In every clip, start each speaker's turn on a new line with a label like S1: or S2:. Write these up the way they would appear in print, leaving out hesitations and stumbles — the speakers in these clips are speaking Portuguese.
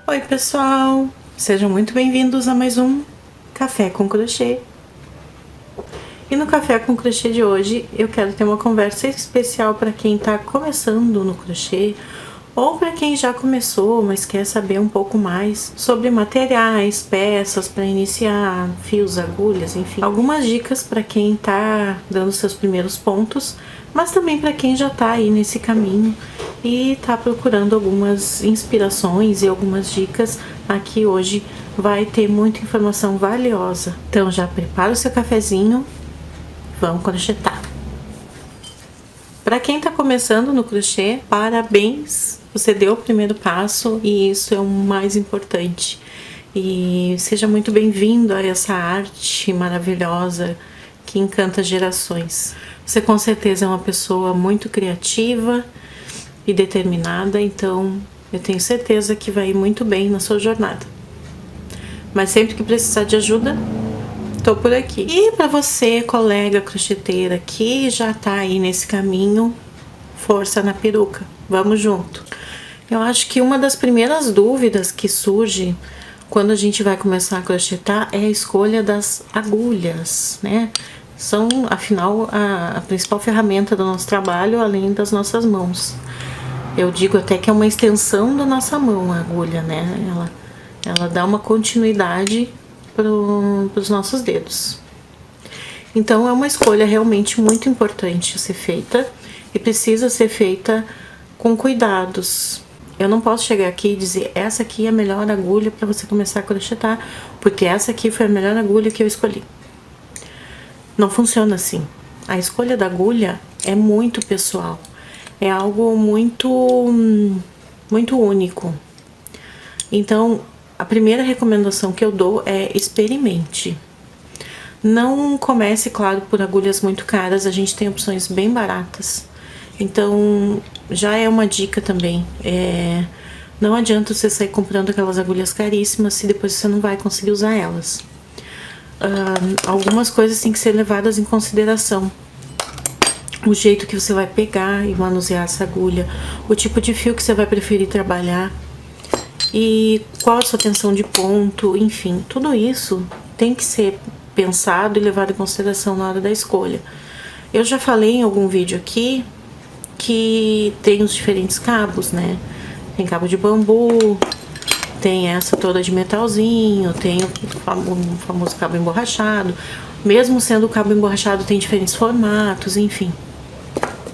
S1: Oi pessoal, sejam muito bem-vindos a mais um Café com Crochê. E no Café com Crochê de hoje eu quero ter uma conversa especial para quem está começando no crochê ou para quem já começou, mas quer saber um pouco mais sobre materiais, peças para iniciar, fios, agulhas, enfim. Algumas dicas para quem está dando seus primeiros pontos, mas também para quem já está aí nesse caminho e está procurando algumas inspirações e algumas dicas. Aqui hoje vai ter muita informação valiosa. Então já prepara o seu cafezinho, vamos crochetar. Para quem está começando no crochê, parabéns! Você deu o primeiro passo e isso é o mais importante. E seja muito bem-vindo a essa arte maravilhosa que encanta gerações. Você com certeza é uma pessoa muito criativa e determinada, então eu tenho certeza que vai ir muito bem na sua jornada. Mas sempre que precisar de ajuda, tô por aqui. E para você, colega crocheteira que já tá aí nesse caminho, força na peruca, vamos junto. Eu acho que uma das primeiras dúvidas que surge quando a gente vai começar a crochetar é a escolha das agulhas, né? São, afinal, a principal ferramenta do nosso trabalho, além das nossas mãos. Eu digo até que é uma extensão da nossa mão, a agulha, né? Ela dá uma continuidade para os nossos dedos. Então é uma escolha realmente muito importante a ser feita e precisa ser feita com cuidados. Eu não posso chegar aqui e dizer essa aqui é a melhor agulha para você começar a crochetar, porque essa aqui foi a melhor agulha que eu escolhi. Não funciona assim. A escolha da agulha é muito pessoal. É algo muito único. Então, a primeira recomendação que eu dou é experimente. Não comece, claro, por agulhas muito caras, a gente tem opções bem baratas. Então, já é uma dica também. Não adianta você sair comprando aquelas agulhas caríssimas se depois você não vai conseguir usar elas. Algumas coisas têm que ser levadas em consideração. O jeito que você vai pegar e manusear essa agulha, o tipo de fio que você vai preferir trabalhar e qual a sua tensão de ponto, enfim, tudo isso tem que ser pensado e levado em consideração na hora da escolha. Eu já falei em algum vídeo aqui que tem os diferentes cabos, né? Tem cabo de bambu, tem essa toda de metalzinho, tem o famoso cabo emborrachado. Mesmo sendo o cabo emborrachado, tem diferentes formatos, enfim.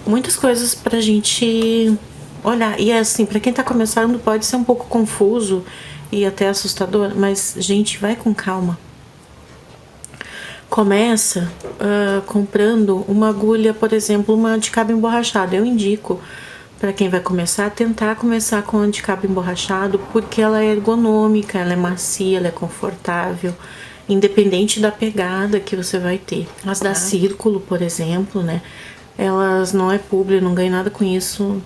S1: Muitas coisas pra gente olhar. E assim, pra quem tá começando pode ser um pouco confuso e até assustador, mas, gente, vai com calma. Começa comprando uma agulha, por exemplo, uma de cabo emborrachado. Eu indico para quem vai começar, tentar começar com a de cabo emborrachado, porque ela é ergonômica, ela é macia, ela é confortável, independente da pegada que você vai ter. As da Círculo, por exemplo, né? Elas não é publi, não ganho nada com isso,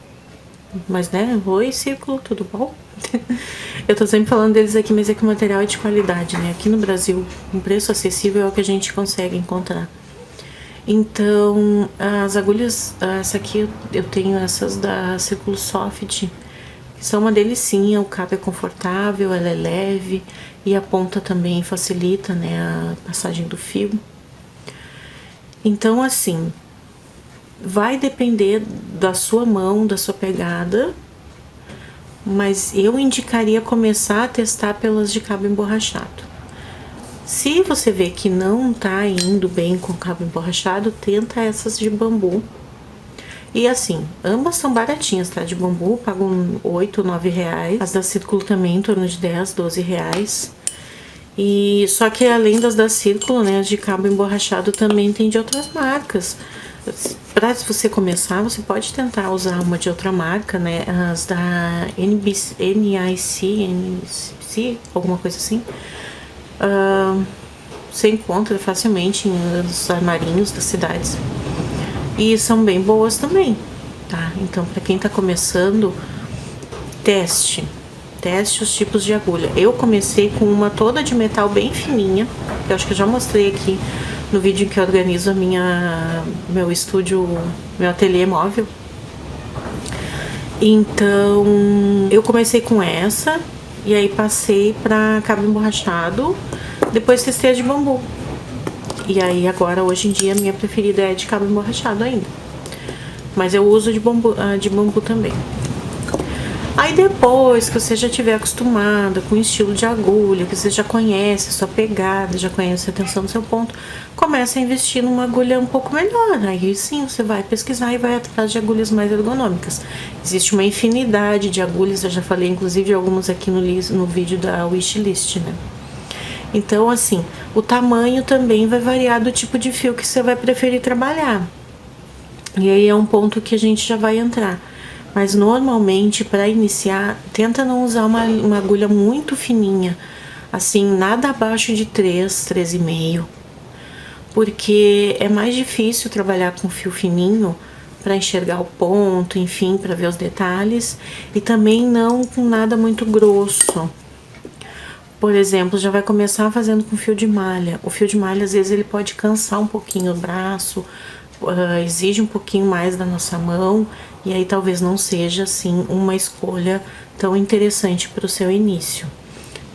S1: mas né, oi Círculo, tudo bom? Eu tô sempre falando deles aqui, mas é que o material é de qualidade, né? Aqui no Brasil, um preço acessível é o que a gente consegue encontrar. Então, as agulhas, essa aqui eu tenho essas da Círculo Soft, que são uma delicinha, o cabo é confortável, ela é leve e a ponta também facilita, né, a passagem do fio. Então, assim, vai depender da sua mão, da sua pegada, mas eu indicaria começar a testar pelas de cabo emborrachado. Se você vê que não tá indo bem com cabo emborrachado, tenta essas de bambu. E assim, ambas são baratinhas, tá? De bambu, pagam 8, 9 reais. As da Círculo também em torno de 10, 12 reais. E só que além das da Círculo, né, as de cabo emborrachado também tem de outras marcas. Pra se você começar, você pode tentar usar uma de outra marca, né? As da NIC, alguma coisa assim. Você encontra facilmente nos armarinhos das cidades. E são bem boas também, tá? Então, pra quem tá começando, teste os tipos de agulha. Eu comecei com uma toda de metal bem fininha, que eu acho que eu já mostrei aqui no vídeo em que eu organizo meu estúdio, meu ateliê móvel. Então, eu comecei com essa e aí passei pra cabo emborrachado, depois testei a de bambu. E aí agora, hoje em dia, a minha preferida é de cabo emborrachado ainda. Mas eu uso de bambu também. Aí depois que você já estiver acostumada com o estilo de agulha, que você já conhece a sua pegada, já conhece a tensão do seu ponto, começa a investir numa agulha um pouco melhor. Aí sim, você vai pesquisar e vai atrás de agulhas mais ergonômicas. Existe uma infinidade de agulhas, eu já falei inclusive de algumas aqui no vídeo da wishlist, né? Então, assim, o tamanho também vai variar do tipo de fio que você vai preferir trabalhar. E aí é um ponto que a gente já vai entrar. Mas normalmente, para iniciar, tenta não usar uma agulha muito fininha, assim, nada abaixo de 3,5, porque é mais difícil trabalhar com fio fininho para enxergar o ponto, enfim, para ver os detalhes, e também não com nada muito grosso. Por exemplo, já vai começar fazendo com fio de malha. O fio de malha, às vezes, ele pode cansar um pouquinho o braço, exige um pouquinho mais da nossa mão, e aí talvez não seja, assim, uma escolha tão interessante para o seu início.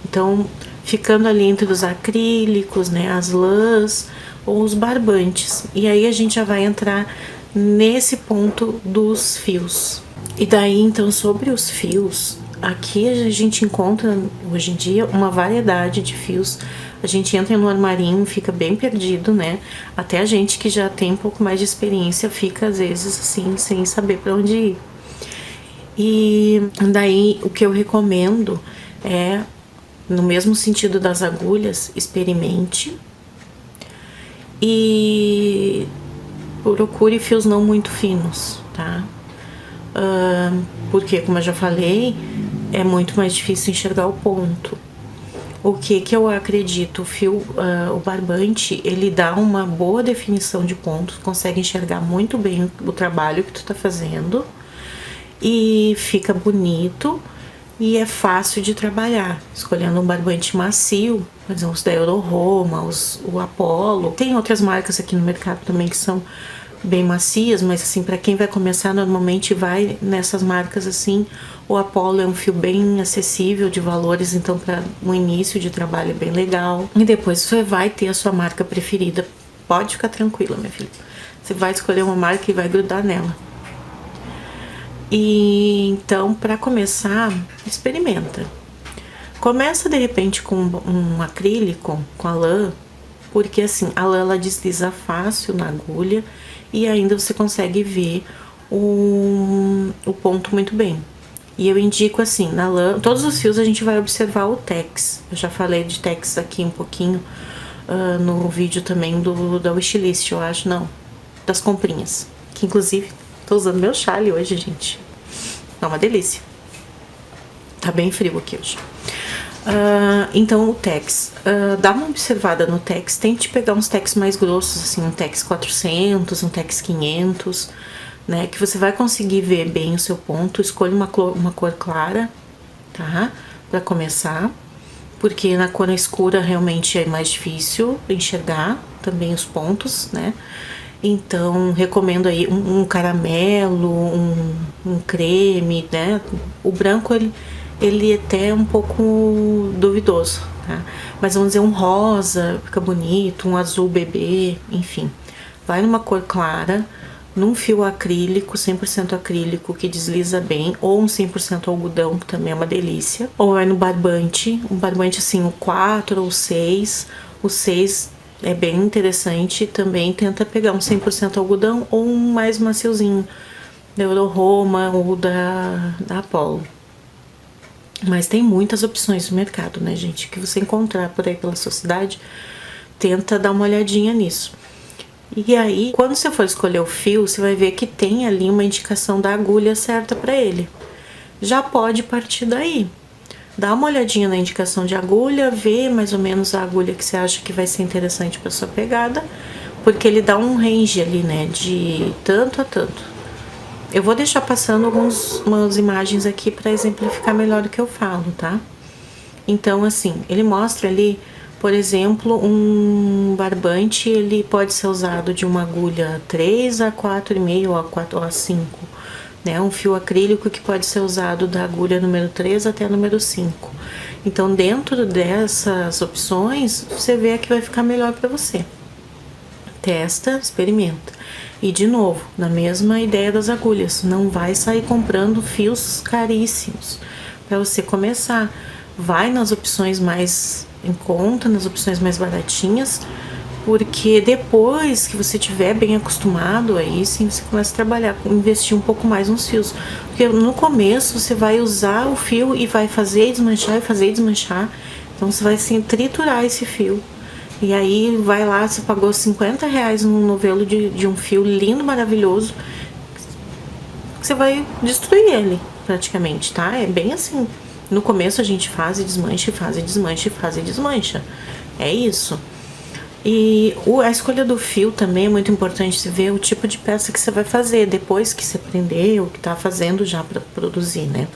S1: Então, ficando ali entre os acrílicos, né, as lãs ou os barbantes. E aí a gente já vai entrar nesse ponto dos fios. E daí, então, sobre os fios, aqui a gente encontra, hoje em dia, uma variedade de fios. A gente entra no armarinho, fica bem perdido, né? Até a gente que já tem um pouco mais de experiência fica, às vezes, assim, sem saber para onde ir. E daí, o que eu recomendo é, no mesmo sentido das agulhas, experimente e procure fios não muito finos, tá? Porque, como eu já falei, é muito mais difícil enxergar o ponto. O que eu acredito, o fio, o barbante, ele dá uma boa definição de pontos, consegue enxergar muito bem o trabalho que tu tá fazendo e fica bonito e é fácil de trabalhar, escolhendo um barbante macio, por exemplo, os da Euro-Roma, o Apollo. Tem outras marcas aqui no mercado também que são bem macias, mas assim, para quem vai começar, normalmente vai nessas marcas assim. O Apollo é um fio bem acessível de valores, então para um início de trabalho é bem legal. E depois você vai ter a sua marca preferida. Pode ficar tranquila, minha filha. Você vai escolher uma marca e vai grudar nela. E então, para começar, experimenta. Começa de repente com um acrílico, com a lã, porque assim, a lã ela desliza fácil na agulha e ainda você consegue ver o ponto muito bem. E eu indico assim, na lã, todos os fios a gente vai observar o tex. Eu já falei de tex aqui um pouquinho no vídeo também da wishlist, eu acho, não, das comprinhas. Que inclusive, tô usando meu chale hoje, gente. É uma delícia. Tá bem frio aqui hoje. Então o tex, dá uma observada no tex, tente pegar uns tex mais grossos, assim, um tex 400, um tex 500, né, que você vai conseguir ver bem o seu ponto. Escolha uma cor clara, tá, pra começar, porque na cor escura realmente é mais difícil enxergar também os pontos, né. Então, recomendo aí um caramelo, um creme, né, o branco ele até é um pouco duvidoso, tá? Mas vamos dizer um rosa, fica bonito, um azul bebê, enfim. Vai numa cor clara, num fio acrílico, 100% acrílico, que desliza bem, ou um 100% algodão, que também é uma delícia. Ou vai no barbante, um barbante assim, o 4 ou 6, o 6 é bem interessante, também tenta pegar um 100% algodão ou um mais maciozinho, da Euro-Roma ou da Apollo. Mas tem muitas opções no mercado, né, gente? Que você encontrar por aí pela sua cidade, tenta dar uma olhadinha nisso. E aí, quando você for escolher o fio, você vai ver que tem ali uma indicação da agulha certa para ele. Já pode partir daí. Dá uma olhadinha na indicação de agulha, vê mais ou menos a agulha que você acha que vai ser interessante para sua pegada, porque ele dá um range ali, né, de tanto a tanto. Eu vou deixar passando umas imagens aqui para exemplificar melhor o que eu falo, tá? Então, assim, ele mostra ali, por exemplo, um barbante, ele pode ser usado de uma agulha 3 a 4,5 ou a 4 ou a 5, né? Um fio acrílico que pode ser usado da agulha número 3 até a número 5. Então, dentro dessas opções, você vê a que vai ficar melhor para você. Testa, experimenta. E de novo, na mesma ideia das agulhas, não vai sair comprando fios caríssimos para você começar. Vai nas opções mais em conta, nas opções mais baratinhas, porque depois que você estiver bem acostumado, aí sim você começa a trabalhar, investir um pouco mais nos fios. Porque no começo você vai usar o fio e vai fazer e desmanchar, e fazer e desmanchar. Então você vai assim, triturar esse fio. E aí vai lá, você pagou R$50 num novelo de um fio lindo, maravilhoso. Você vai destruir ele, praticamente, tá? É bem assim. No começo a gente faz e desmancha, faz e desmancha, faz e desmancha. É isso. E a escolha do fio também é muito importante. Você ver o tipo de peça que você vai fazer depois que você aprendeu, que tá fazendo já para produzir, né?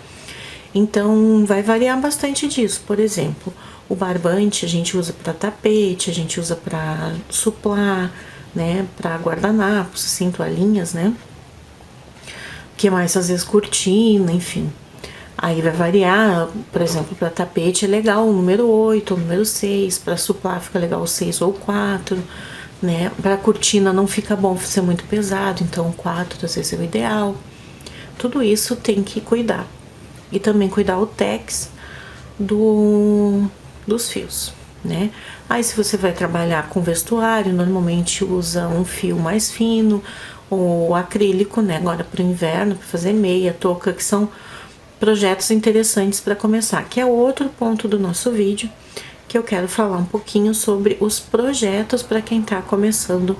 S1: Então vai variar bastante disso. Por exemplo, o barbante a gente usa para tapete, a gente usa para suplá, né? Para guardanapos, assim, toalhinhas, né? Que mais? Às vezes cortina, enfim. Aí vai variar, por exemplo, para tapete é legal o número 8, o número 6, para suplá fica legal o 6 ou o 4, né? Para cortina não fica bom ser muito pesado, então o 4 às vezes é o ideal. Tudo isso tem que cuidar. E também cuidar o tex dos fios, né? Aí se você vai trabalhar com vestuário, normalmente usa um fio mais fino, ou acrílico, né? Agora para o inverno, para fazer meia, touca, que são projetos interessantes para começar, que é outro ponto do nosso vídeo, que eu quero falar um pouquinho sobre os projetos para quem está começando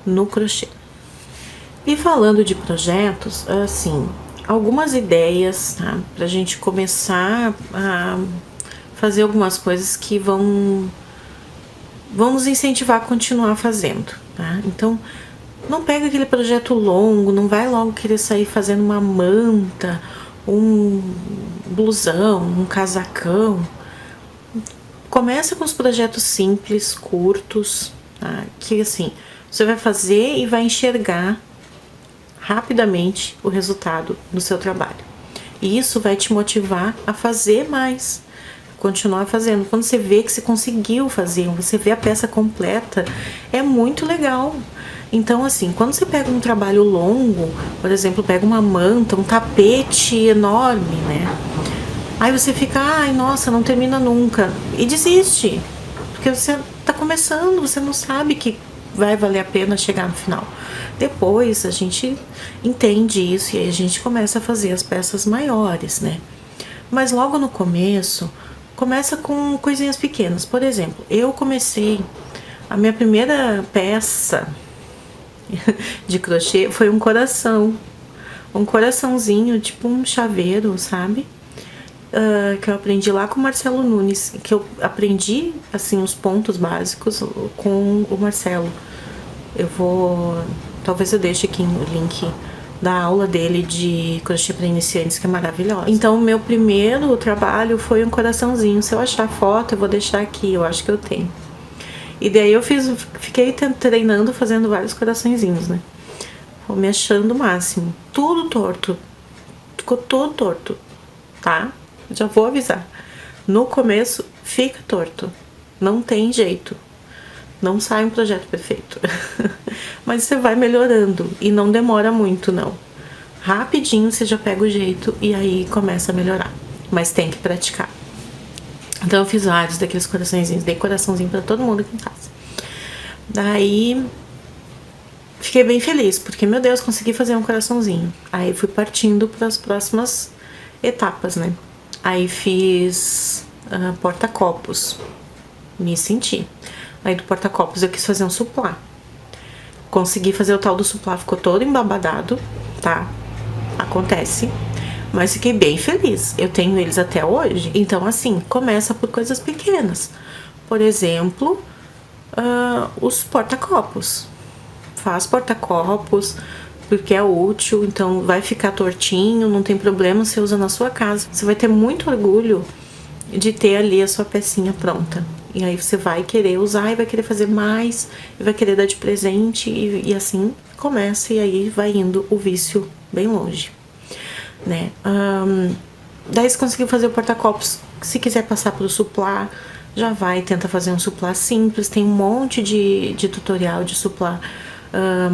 S1: no crochê. E falando de projetos, assim, algumas ideias, tá? Pra gente começar a fazer algumas coisas que vão nos incentivar a continuar fazendo, tá? Então, não pega aquele projeto longo, não vai logo querer sair fazendo uma manta, um blusão, um casacão. Começa com os projetos simples, curtos, tá? Que assim, você vai fazer e vai enxergar rapidamente o resultado do seu trabalho. E isso vai te motivar a fazer mais, continuar fazendo. Quando você vê que você conseguiu fazer, você vê a peça completa, é muito legal. Então, assim, quando você pega um trabalho longo, por exemplo, pega uma manta, um tapete enorme, né? Aí você fica, ai, nossa, não termina nunca. E desiste, porque você tá começando, você não sabe que vai valer a pena chegar no final. Depois a gente entende isso e aí a gente começa a fazer as peças maiores, né? Mas logo no começo, começa com coisinhas pequenas. Por exemplo, eu comecei, a minha primeira peça de crochê foi um coração. Um coraçãozinho, tipo um chaveiro, sabe? Que eu aprendi lá com o Marcelo Nunes. Que eu aprendi, assim, os pontos básicos com o Marcelo. Talvez eu deixe aqui o link da aula dele de crochê para iniciantes, que é maravilhosa. Então, o meu primeiro trabalho foi um coraçãozinho. Se eu achar foto, eu vou deixar aqui, eu acho que eu tenho. E daí eu fiquei treinando, fazendo vários coraçõezinhos, né? Me achando o máximo. Tudo torto. Ficou todo torto, tá? Já vou avisar. No começo, fica torto. Não tem jeito. Não sai um projeto perfeito. Mas você vai melhorando e não demora muito, não. Rapidinho você já pega o jeito e aí começa a melhorar. Mas tem que praticar. Então eu fiz vários daqueles coraçõezinhos, dei coraçãozinho pra todo mundo aqui em casa. Daí fiquei bem feliz, porque, meu Deus, consegui fazer um coraçãozinho. Aí fui partindo para as próximas etapas, né? Aí fiz porta-copos. Me senti. Aí do porta-copos eu quis fazer um suplá. Consegui fazer o tal do suplá, ficou todo embabadado, tá? Acontece. Mas fiquei bem feliz. Eu tenho eles até hoje. Então, assim, começa por coisas pequenas. Por exemplo, os porta-copos. Faz porta-copos, porque é útil, então vai ficar tortinho, não tem problema, você usa na sua casa. Você vai ter muito orgulho de ter ali a sua pecinha pronta. E aí você vai querer usar e vai querer fazer mais, e vai querer dar de presente, e assim começa, e aí vai indo o vício bem longe, né? Daí, se conseguir fazer o porta-copos, se quiser passar pro suplá, já vai, tenta fazer um suplá simples. Tem um monte de tutorial de suplá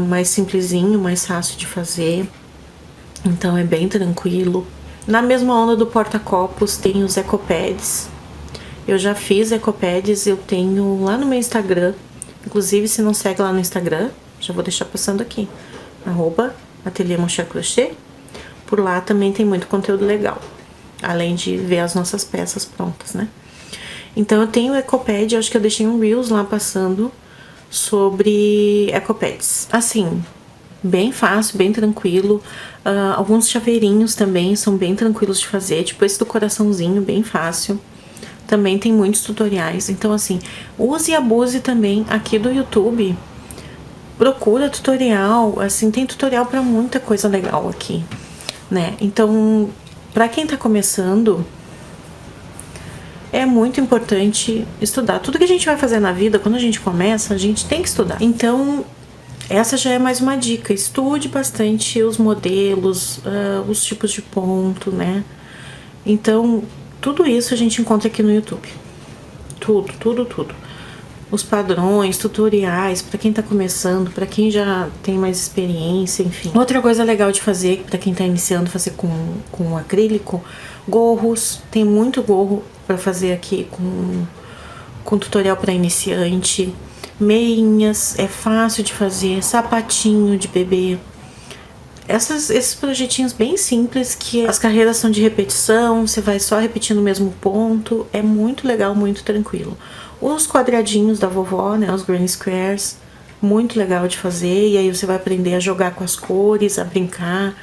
S1: mais simplesinho, mais fácil de fazer. Então é bem tranquilo. Na mesma onda do porta-copos tem os ecopads. Eu já fiz ecopads, eu tenho lá no meu Instagram. Inclusive, se não segue lá no Instagram, já vou deixar passando aqui. @Ateliê Mon Cher Crochê. Por lá também tem muito conteúdo legal. Além de ver as nossas peças prontas, né? Então eu tenho o ecopad, eu acho que eu deixei um Reels lá passando sobre ecopads. Assim, bem fácil, bem tranquilo. Alguns chaveirinhos também são bem tranquilos de fazer, tipo esse do coraçãozinho, bem fácil. Também tem muitos tutoriais, então assim, use e abuse também aqui do YouTube. Procura tutorial, assim, tem tutorial pra muita coisa legal aqui, né? Então, pra quem tá começando, é muito importante estudar. Tudo que a gente vai fazer na vida, quando a gente começa, a gente tem que estudar. Então, essa já é mais uma dica. Estude bastante os modelos, os tipos de ponto, né? Então, tudo isso a gente encontra aqui no YouTube. Tudo. Os padrões, tutoriais, pra quem tá começando, pra quem já tem mais experiência, enfim. Outra coisa legal de fazer, pra quem tá iniciando, fazer com acrílico, gorros. Tem muito gorro pra fazer aqui com tutorial pra iniciante. Meinhas, é fácil de fazer. Sapatinho de bebê. Esses projetinhos bem simples, que as carreiras são de repetição, você vai só repetindo o mesmo ponto, é muito legal, muito tranquilo. Os quadradinhos da vovó, né, os granny squares, muito legal de fazer, e aí você vai aprender a jogar com as cores, a brincar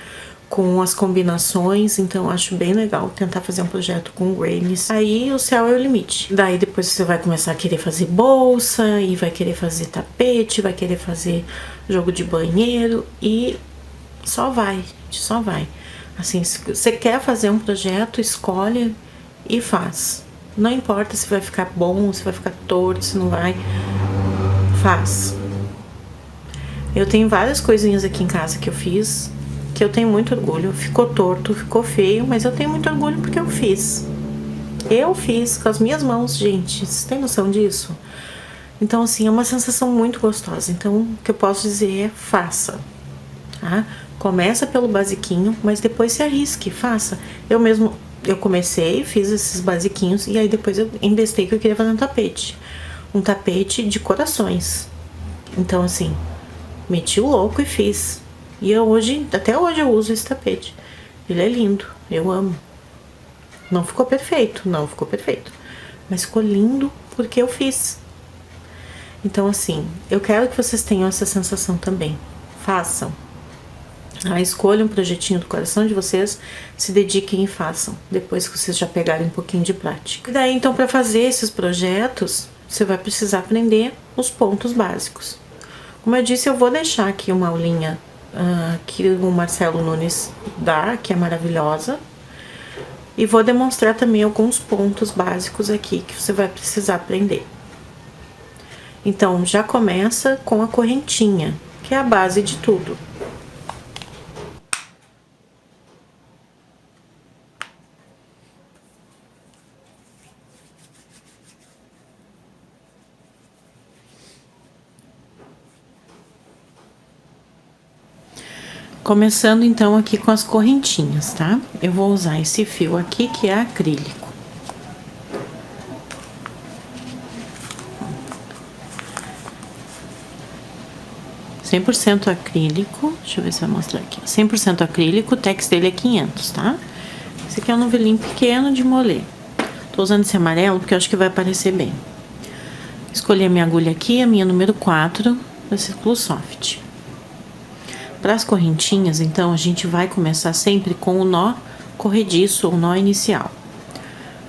S1: com as combinações, então acho bem legal tentar fazer um projeto com grannies. Aí o céu é o limite. Daí depois você vai começar a querer fazer bolsa, e vai querer fazer tapete, vai querer fazer jogo de banheiro, e só vai, gente, só vai. Assim, se você quer fazer um projeto, escolhe e faz. Não importa se vai ficar bom, se vai ficar torto, se não vai. Faz. Eu tenho várias coisinhas aqui em casa que eu fiz, que eu tenho muito orgulho. Ficou torto, ficou feio, mas eu tenho muito orgulho porque eu fiz. Eu fiz com as minhas mãos, gente. Vocês têm noção disso? Então, assim, é uma sensação muito gostosa. Então, o que eu posso dizer é faça. Tá? Começa pelo basiquinho, mas depois se arrisque, faça. Eu comecei, fiz esses basiquinhos e aí depois eu investei que eu queria fazer um tapete. Um tapete de corações. Então, assim, meti o louco e fiz. E até hoje eu uso esse tapete. Ele é lindo, eu amo. Não ficou perfeito, mas ficou lindo porque eu fiz. Então, assim, eu quero que vocês tenham essa sensação também. Façam. Escolham um projetinho do coração de vocês, se dediquem e façam, depois que vocês já pegarem um pouquinho de prática. E daí, então, para fazer esses projetos, você vai precisar aprender os pontos básicos. Como eu disse, eu vou deixar aqui uma aulinha que o Marcelo Nunes dá, que é maravilhosa. E vou demonstrar também alguns pontos básicos aqui que você vai precisar aprender. Então, já começa com a correntinha, que é a base de tudo. Começando então aqui com as correntinhas, tá? Eu vou usar esse fio aqui que é acrílico. (100% acrílico), deixa eu ver se vai mostrar aqui. 100% acrílico, o tex dele é 500, tá? Esse aqui é um novelinho pequeno de moler. Tô usando esse amarelo porque eu acho que vai aparecer bem. Escolhi a minha agulha aqui, a minha número 4, da Círculo Soft. Para as correntinhas, então, a gente vai começar sempre com o nó corrediço ou nó inicial.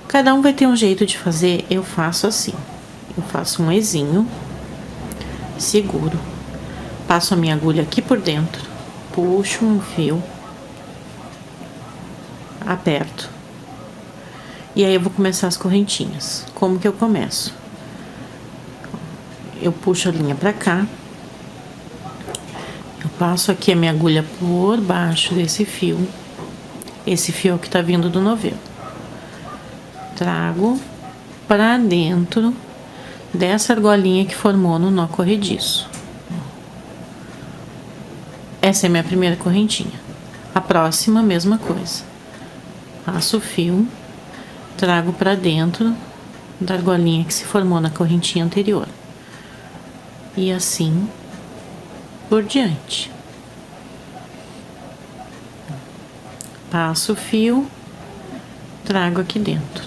S1: Cada um vai ter um jeito de fazer, eu faço assim. Eu faço um ezinho, seguro, passo a minha agulha aqui por dentro, puxo um fio, aperto. E aí eu vou começar as correntinhas. Como que eu começo? Eu puxo a linha pra cá. Eu passo aqui a minha agulha por baixo desse fio. Esse fio que tá vindo do novelo. trago para dentro dessa argolinha que formou no nó corrediço. Essa é a minha primeira correntinha. A próxima, mesma coisa. Passo o fio, trago para dentro da argolinha que se formou na correntinha anterior. E assim por diante. Passo o fio, trago aqui dentro.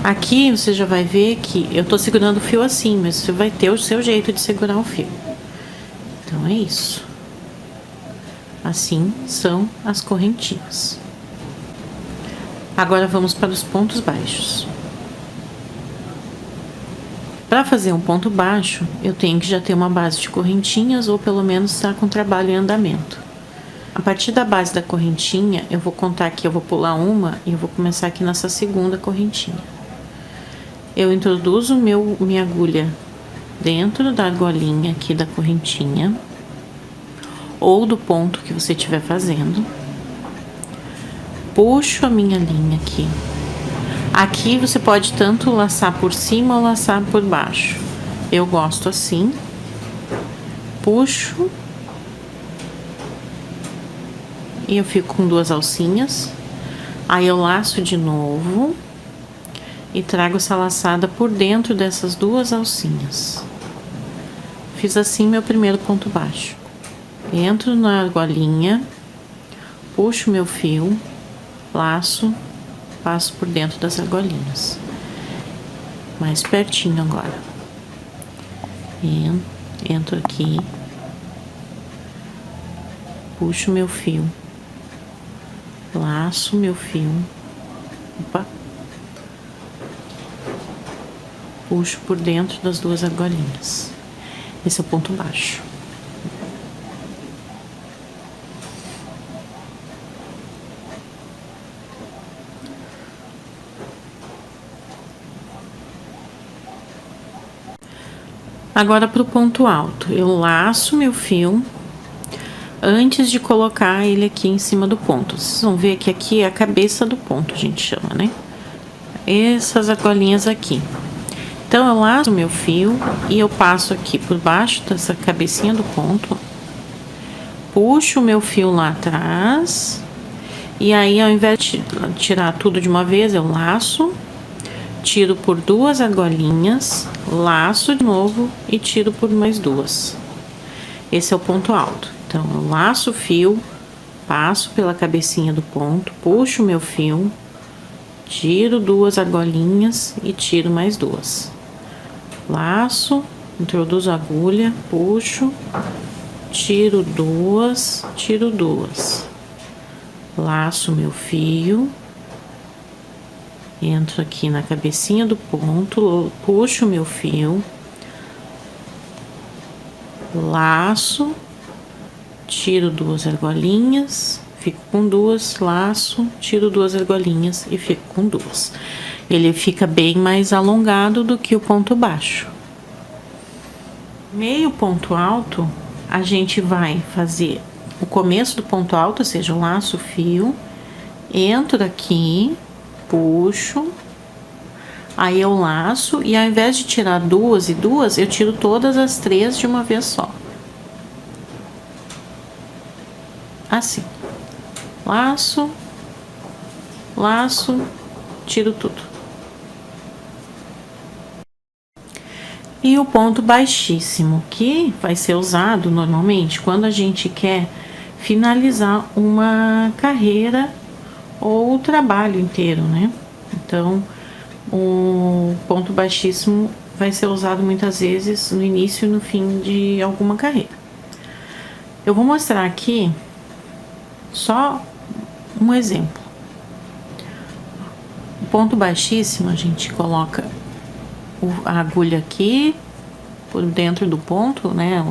S1: Aqui você já vai ver que eu tô segurando o fio assim, mas você vai ter o seu jeito de segurar o fio. Então é isso. Assim são as correntinhas. Agora vamos para os pontos baixos. Para fazer um ponto baixo, eu tenho que já ter uma base de correntinhas ou pelo menos estar com trabalho em andamento. A partir da base da correntinha, eu vou contar aqui, eu vou pular uma e eu vou começar aqui nessa segunda correntinha. Eu introduzo minha agulha dentro da argolinha aqui da correntinha ou do ponto que você estiver fazendo. Puxo a minha linha aqui. Aqui você pode tanto laçar por cima ou laçar por baixo. Eu gosto assim. Puxo. E eu fico com duas alcinhas. Aí eu laço de novo. E trago essa laçada por dentro dessas duas alcinhas. Fiz assim meu primeiro ponto baixo. Entro na argolinha. Puxo meu fio. Laço, passo por dentro das argolinhas. Mais pertinho agora. Entro aqui. Puxo meu fio. Laço meu fio. Opa. Puxo por dentro das duas argolinhas. Esse é o ponto baixo. Agora para o ponto alto, eu laço meu fio antes de colocar ele aqui em cima do ponto. Vocês vão ver que aqui é a cabeça do ponto, a gente chama, né? Essas argolinhas aqui. Então, eu laço meu fio e eu passo aqui por baixo dessa cabecinha do ponto. Puxo o meu fio lá atrás. E aí, ao invés de tirar tudo de uma vez, eu laço. Tiro por duas argolinhas, laço de novo e tiro por mais duas. Esse é o ponto alto. Então, eu laço o fio, passo pela cabecinha do ponto, puxo o meu fio, tiro duas argolinhas e tiro mais duas. Laço, introduzo a agulha, puxo, tiro duas, tiro duas. Laço meu fio. Entro aqui na cabecinha do ponto, puxo o meu fio, laço, tiro duas argolinhas, fico com duas, laço, tiro duas argolinhas e fico com duas. Ele fica bem mais alongado do que o ponto baixo. Meio ponto alto, a gente vai fazer o começo do ponto alto, ou seja, eu laço o fio, entro aqui, puxo, aí eu laço e ao invés de tirar duas e duas, eu tiro todas as três de uma vez só. Assim. Laço, laço, tiro tudo. E o ponto baixíssimo, que vai ser usado normalmente quando a gente quer finalizar uma carreira ou o trabalho inteiro, né? Então, o ponto baixíssimo vai ser usado muitas vezes no início e no fim de alguma carreira. Eu vou mostrar aqui só um exemplo. O ponto baixíssimo, a gente coloca a agulha aqui por dentro do ponto, né?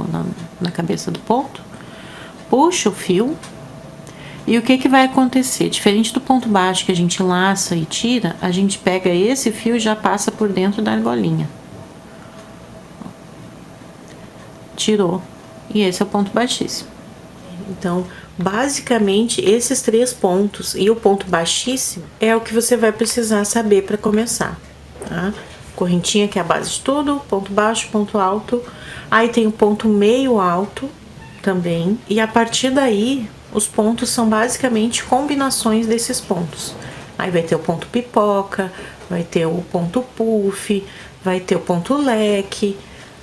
S1: Na cabeça do ponto. Puxa o fio. E o que vai acontecer? Diferente do ponto baixo que a gente laça e tira, a gente pega esse fio e já passa por dentro da argolinha. Tirou. E esse é o ponto baixíssimo. Então, basicamente, esses 3 pontos e o ponto baixíssimo é o que você vai precisar saber para começar, tá? Correntinha, que é a base de tudo, ponto baixo, ponto alto. Aí tem o ponto meio alto também. E a partir daí, os pontos são basicamente combinações desses pontos. Aí vai ter o ponto pipoca, vai ter o ponto puff, vai ter o ponto leque,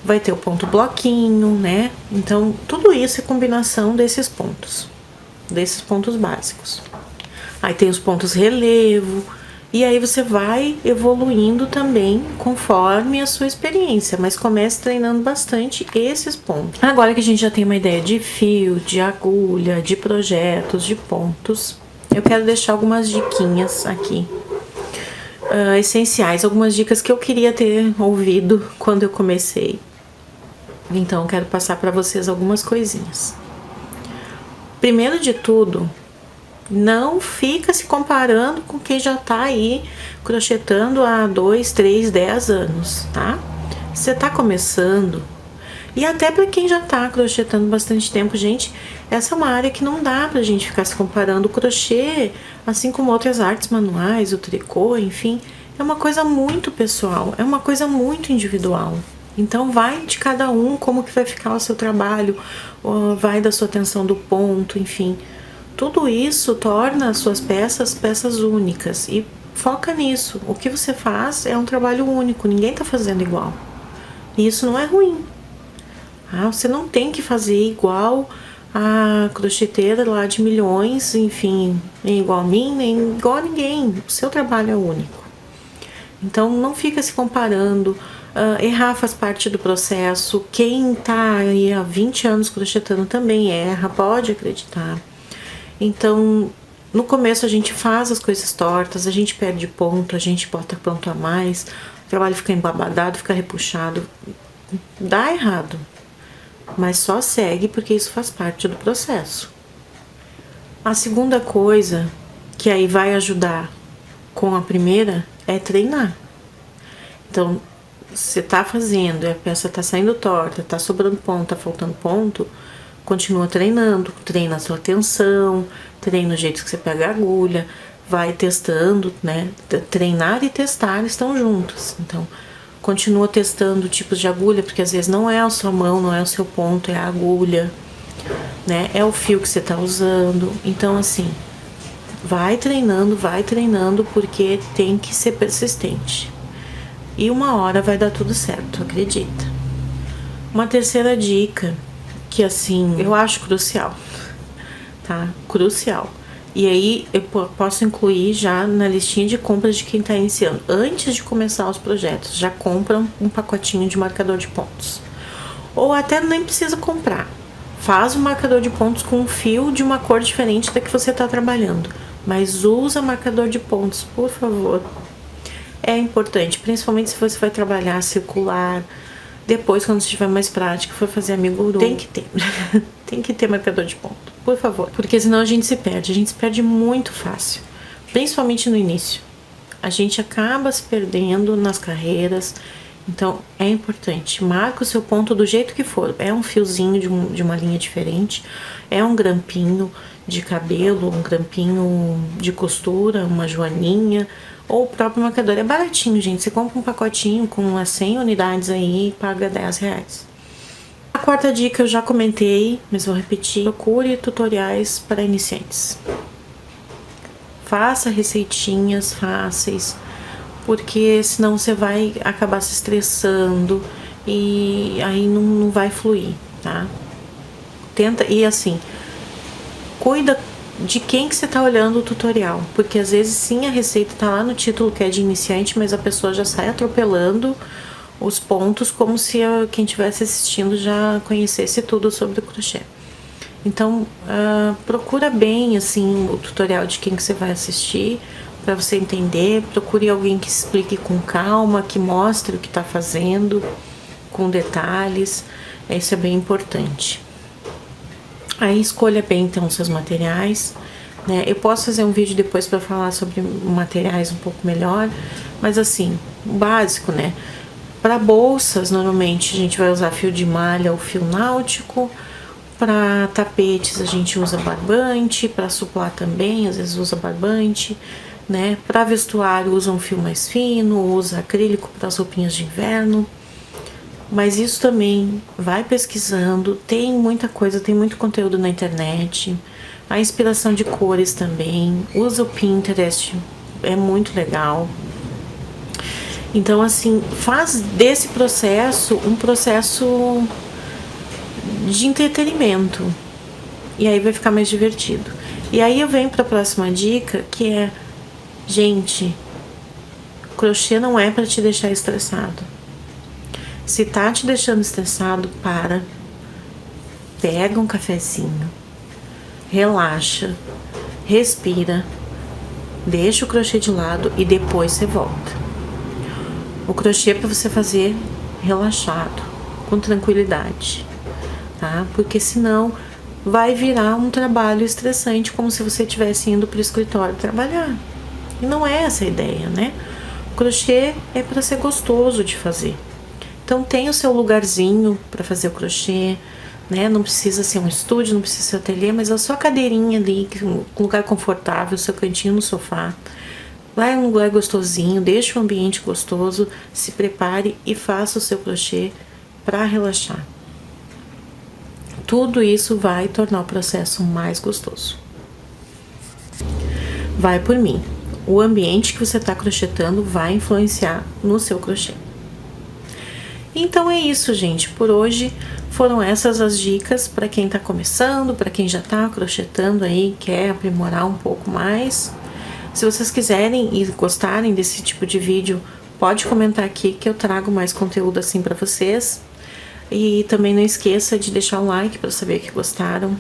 S1: vai ter o ponto bloquinho, né? Então, tudo isso é combinação desses pontos básicos. Aí tem os pontos relevo, e aí você vai evoluindo também conforme a sua experiência, mas comece treinando bastante esses pontos. Agora que a gente já tem uma ideia de fio, de agulha, de projetos, de pontos, eu quero deixar algumas diquinhas aqui. Essenciais, algumas dicas que eu queria ter ouvido quando eu comecei. Então, eu quero passar para vocês algumas coisinhas. Primeiro de tudo, não fica se comparando com quem já tá aí crochetando há 2, 3, 10 anos, tá? Você tá começando, e até para quem já tá crochetando bastante tempo, gente, essa é uma área que não dá pra gente ficar se comparando. O crochê, assim como outras artes manuais, o tricô, enfim, é uma coisa muito pessoal, é uma coisa muito individual. Então vai de cada um como que vai ficar o seu trabalho, vai da sua atenção do ponto, enfim. Tudo isso torna as suas peças únicas e foca nisso. O que você faz é um trabalho único, ninguém tá fazendo igual. E isso não é ruim. Você não tem que fazer igual a crocheteira lá de milhões, enfim, nem igual a mim, nem igual a ninguém. O seu trabalho é único. Então não fica se comparando. Errar faz parte do processo. Quem tá aí há 20 anos crochetando também erra, pode acreditar. Então, no começo a gente faz as coisas tortas, a gente perde ponto, a gente bota ponto a mais, o trabalho fica embabadado, fica repuxado. Dá errado, mas só segue porque isso faz parte do processo. A segunda coisa que aí vai ajudar com a primeira é treinar. Então, você tá fazendo e a peça tá saindo torta, tá sobrando ponto, tá faltando ponto, continua treinando, treina a sua atenção, treina o jeito que você pega a agulha, vai testando, né? Treinar e testar estão juntos. Então, continua testando tipos de agulha, porque às vezes não é a sua mão, não é o seu ponto, é a agulha, né? É o fio que você tá usando. Então, assim, vai treinando, porque tem que ser persistente. E uma hora vai dar tudo certo, acredita. Uma terceira dica, que assim, eu acho crucial, tá? Crucial. E aí eu posso incluir já na listinha de compras de quem tá iniciando. Antes de começar os projetos, já compram um pacotinho de marcador de pontos. Ou até nem precisa comprar. Faz um marcador de pontos com um fio de uma cor diferente da que você tá trabalhando. Mas usa marcador de pontos, por favor. É importante, principalmente se você vai trabalhar circular. Depois, quando você tiver mais prática, for fazer amigurumi, tem que ter. Tem que ter marcador de ponto, por favor. Porque senão a gente se perde muito fácil. Principalmente no início. A gente acaba se perdendo nas carreiras. Então, é importante. Marca o seu ponto do jeito que for. É um fiozinho de uma linha diferente. É um grampinho de cabelo, um grampinho de costura, uma joaninha. Ou o próprio marcador. É baratinho, gente. Você compra um pacotinho com umas 100 unidades aí e paga R$10. A quarta dica eu já comentei, mas vou repetir. Procure tutoriais para iniciantes. Faça receitinhas fáceis, porque senão você vai acabar se estressando e aí não vai fluir, tá? Tenta, e assim, cuida de quem que você tá olhando o tutorial, porque às vezes sim a receita tá lá no título que é de iniciante, mas a pessoa já sai atropelando os pontos como se quem estivesse assistindo já conhecesse tudo sobre o crochê. Então, procura bem assim o tutorial de quem que você vai assistir para você entender. Procure alguém que explique com calma, que mostre o que tá fazendo com detalhes. Isso é bem importante. Aí escolha bem então os seus materiais, né? Eu posso fazer um vídeo depois para falar sobre materiais um pouco melhor, mas assim, o básico, né? Para bolsas, normalmente a gente vai usar fio de malha ou fio náutico. Para tapetes a gente usa barbante, para suplar também, às vezes usa barbante, né? Para vestuário usa um fio mais fino, usa acrílico para as roupinhas de inverno. Mas isso também, vai pesquisando, tem muita coisa, tem muito conteúdo na internet. A inspiração de cores também, usa o Pinterest, é muito legal. Então assim, faz desse processo um processo de entretenimento. E aí vai ficar mais divertido. E aí eu venho para a próxima dica, que é, gente, crochê não é para te deixar estressado. Se tá te deixando estressado, pega um cafezinho, relaxa, respira, deixa o crochê de lado e depois você volta. O crochê é para você fazer relaxado, com tranquilidade, tá? Porque senão vai virar um trabalho estressante, como se você estivesse indo para o escritório trabalhar. E não é essa a ideia, né? O crochê é para ser gostoso de fazer. Então tem o seu lugarzinho para fazer o crochê, né? Não precisa ser um estúdio, não precisa ser um ateliê, mas a sua cadeirinha ali, um lugar confortável, o seu cantinho no sofá. Vai em um lugar gostosinho, deixa o ambiente gostoso, se prepare e faça o seu crochê para relaxar. Tudo isso vai tornar o processo mais gostoso. Vai por mim. O ambiente que você está crochetando vai influenciar no seu crochê. Então é isso, gente. Por hoje foram essas as dicas para quem está começando, para quem já está crochetando aí, quer aprimorar um pouco mais. Se vocês quiserem e gostarem desse tipo de vídeo, pode comentar aqui que eu trago mais conteúdo assim para vocês. E também não esqueça de deixar um like para saber que gostaram.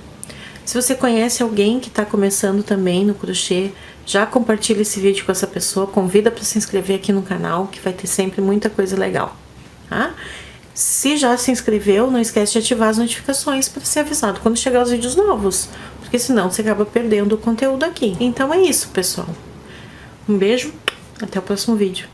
S1: Se você conhece alguém que está começando também no crochê, já compartilha esse vídeo com essa pessoa, convida para se inscrever aqui no canal, que vai ter sempre muita coisa legal, tá? Se já se inscreveu, não esquece de ativar as notificações para ser avisado quando chegar os vídeos novos, porque senão você acaba perdendo o conteúdo aqui. Então é isso, pessoal. Um beijo, até o próximo vídeo.